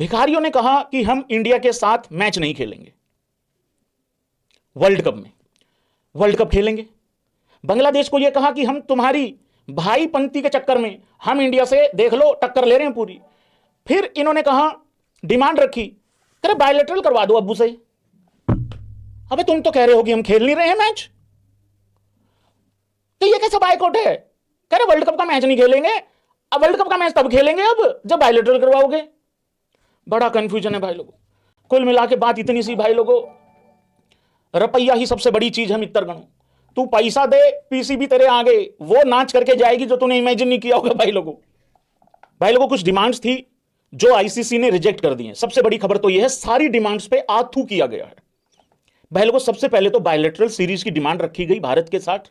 भिखारियों ने कहा कि हम इंडिया के साथ मैच नहीं खेलेंगे वर्ल्ड कप में, वर्ल्ड कप खेलेंगे। बांग्लादेश को यह कहा कि हम तुम्हारी भाईपंथी के चक्कर में हम इंडिया से देख लो टक्कर ले रहे हैं पूरी। फिर इन्होंने कहा, डिमांड रखी, अरे बायलैटरल करवा दो अब्बू से। अबे तुम तो कह रहे हो कि हम खेल नहीं रहे हैं मैच, तो ये कैसा बायकॉट है? कह रहे वर्ल्ड कप का मैच नहीं खेलेंगे। अब वर्ल्ड कप का मैच तब खेलेंगे अब जब बायलैटरल करवाओगे। बड़ा कंफ्यूजन है भाई लोगों। कुल मिला के बात इतनी सी भाई लोगों, रुपया ही सबसे बड़ी चीज है मित्र गणों। तू पैसा दे, पीसीबी तेरे आगे वो नाच करके जाएगी जो तूने इमेजिन नहीं किया होगा भाई लोगों। भाई लोगों कुछ डिमांड्स थी जो आईसीसी ने रिजेक्ट कर दी है। सबसे बड़ी खबर तो यह है सारी डिमांड्स पे आथू किया गया है भाई लोगों। सबसे पहले तो बायलैटरल सीरीज की डिमांड रखी गई भारत के साथ,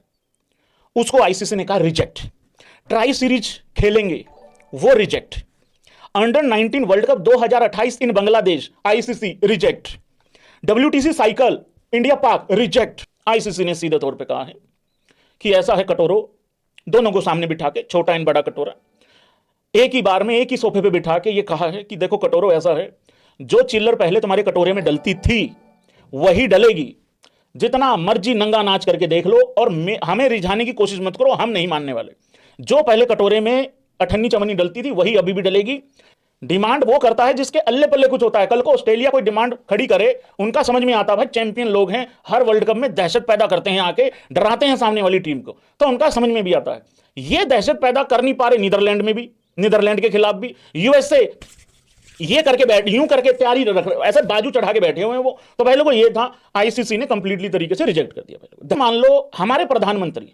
उसको आईसीसी ने कहा रिजेक्ट। ट्राई सीरीज खेलेंगे, वो reject. Under 19 world cup 2028 in Bangladesh, ICC reject. WTC cycle India Pak reject. ICC ने सीधे तौर पे कहा है कि ऐसा है कटोरो, दोनों को सामने बिठा के, छोटा एंड बड़ा कटोरा, एक ही बार में एक ही सोफे पे बिठा के ये कहा है कि देखो कटोरो ऐसा है, जो चिल्लर पहले तुम्हारे कटोरे में डलती थी वही डलेगी। जितना मर्जी नंगा नाच करके देख लो और हमें रिझाने की कोशिश मत करो, हम नहीं मानने वाले। जो पहले कटोरे में अठन्नी चवन्नी डलती थी वही अभी भी डलेगी। डिमांड वो करता है जिसके अल्ले पल्ले कुछ होता है। कल को ऑस्ट्रेलिया कोई डिमांड खड़ी करे, उनका समझ में आता है भाई चैंपियन लोग हैं, हर वर्ल्ड कप में दहशत पैदा करते हैं, आके डराते हैं सामने वाली टीम को, तो उनका समझ में भी आता है। ये दहशत पैदा कर नहीं पा रहे नीदरलैंड में भी, नीदरलैंड के खिलाफ भी, यूएसए ये करके बैठ, यूं करके तैयारी रख रहे, ऐसे बाजू चढ़ा के बैठे हुए हैं वो। तो भाई लोगों ये था, आईसीसी ने कंप्लीटली तरीके से रिजेक्ट कर दिया भाई। मान लो हमारे प्रधानमंत्री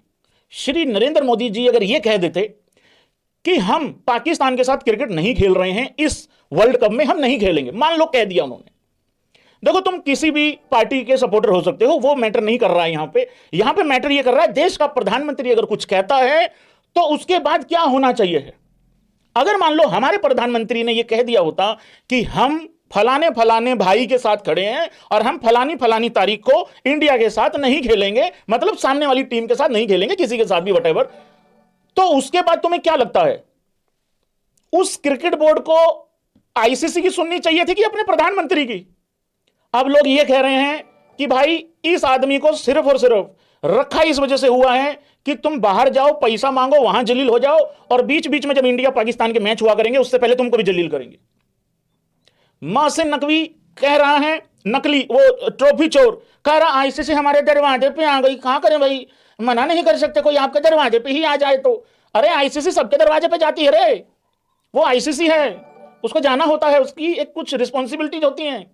श्री नरेंद्र मोदी जी अगर ये कह देते कि हम पाकिस्तान के साथ क्रिकेट नहीं खेल रहे हैं, इस वर्ल्ड कप में हम नहीं खेलेंगे, मान लो कह दिया उन्होंने। देखो तुम किसी भी पार्टी के सपोर्टर हो सकते हो, वो मैटर नहीं कर रहा है यहां पे मैटर ये कर रहा है देश का प्रधानमंत्री अगर कुछ कहता है तो उसके बाद क्या होना चाहिए है। अगर मान लो हमारे प्रधानमंत्री ने यह कह दिया होता कि हम फलाने फलाने भाई के साथ खड़े हैं और हम फलानी फलानी तारीख को इंडिया के साथ नहीं खेलेंगे, मतलब सामने वाली टीम के साथ नहीं खेलेंगे, किसी के साथ भी वटेवर, तो उसके बाद तुम्हें क्या लगता है उस क्रिकेट बोर्ड को आईसीसी की सुननी चाहिए थी कि अपने प्रधानमंत्री की? अब लोग ये कह रहे हैं कि भाई इस आदमी को सिर्फ और सिर्फ रखा इस वजह से हुआ है कि तुम बाहर जाओ, पैसा मांगो, वहां जलील हो जाओ, और बीच बीच में जब इंडिया पाकिस्तान के मैच हुआ करेंगे उससे पहले तुमको भी जलील करेंगे। मां से नकवी कह रहा है, नकली वो ट्रॉफी चोर कह रहा आईसीसी हमारे दरवाजे पे आ गई। कहां करें भाई, मना नहीं कर सकते, कोई आपके दरवाजे पे ही आ जाए तो। अरे आईसीसी सबके दरवाजे पे जाती है रे, वो आईसीसी है, उसको जाना होता है, उसकी एक कुछ रिस्पॉन्सिबिलिटीज होती हैं।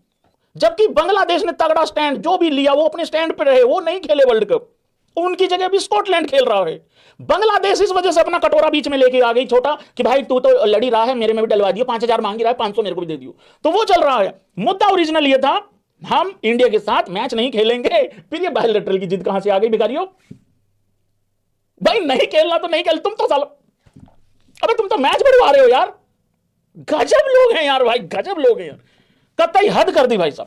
जबकि बांग्लादेश ने तगड़ा स्टैंड जो भी लिया वो अपने स्टैंड पे रहे, वो नहीं खेले वर्ल्ड कप, उनकी जगह भी स्कॉटलैंड खेल रहा है। बांग्लादेश इस वजह से अपना कटोरा बीच में लेके आ गई छोटा कि भाई तू तो लड़ी रहा है, मेरे में भी डलवा दियो, 5,000 मांगी रहा है, 500 मेरे को भी दे दियो, तो वो चल रहा है। मुद्दा ओरिजिनल ये था हम इंडिया के साथ मैच नहीं खेलेंगे। फिर ये बायलैटरल की जिद कहां से आ गई भिखारियों? भाई नहीं खेलना तो नहीं खेल, तुम तो साला, अबे तुम तो मैच बढ़वा रहे हो यार। गजब लोग हैं यार भाई, गजब लोग हैं यार, कतई हद कर दी भाई साहब।